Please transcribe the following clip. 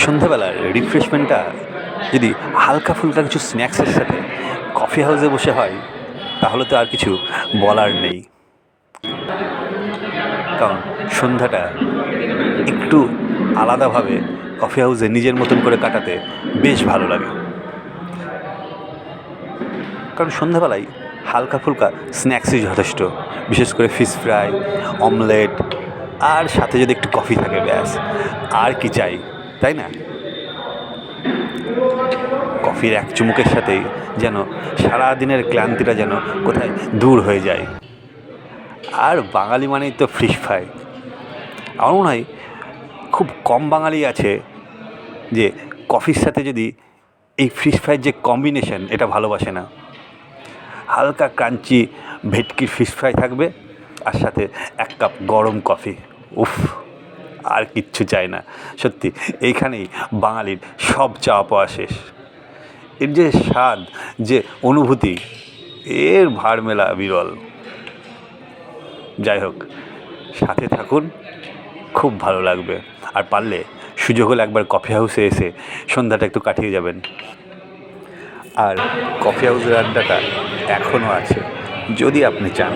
সন্ধ্যাবেলার রিফ্রেশমেন্টটা যদি হালকা ফুলকা কিছু স্ন্যাক্সের সাথে কফি হাউসে বসে হয় তাহলে তো আর কিছু বলার নেই। কারণ সন্ধ্যাটা একটু আলাদাভাবে কফি হাউসে নিজের মতন করে কাটাতে বেশ ভালো লাগে। কারণ সন্ধ্যাবেলায় হালকা ফুলকা স্ন্যাক্সই যথেষ্ট, বিশেষ করে ফিশ ফ্রাই, অমলেট, আর সাথে যদি একটু কফি থাকে ব্যাস, আর কি চাই, তাই না? কফির এক চুমুকের সাথেই যেন সারাদিনের ক্লান্তিটা যেন কোথায় দূর হয়ে যায়। আর বাঙালি মানেই তো ফিশ ফ্রাই। আমার মনে হয় খুব কম বাঙালি আছে যে কফির সাথে যদি এই ফিশ ফ্রাইয়ের যে কম্বিনেশন এটা ভালোবাসে না। হালকা ক্রাঞ্চি ভেটকির ফিশ ফ্রাই থাকবে আর সাথে এক কাপ গরম কফি, উফ, আর কিচ্ছু চাই না। সত্যি এইখানেই বাঙালির সব চাওয়া পাওয়া শেষ। এর যে স্বাদ, যে অনুভূতি, এর ভার মেলা বিরল। যাই হোক, সাথে থাকুন, খুব ভালো লাগবে। আর পারলে সুযোগ হলে একবার কফি হাউসে এসে সন্ধ্যাটা একটু কাটিয়ে যাবেন। আর কফি হাউসের আড্ডাটা এখনও আছে, যদি আপনি চান।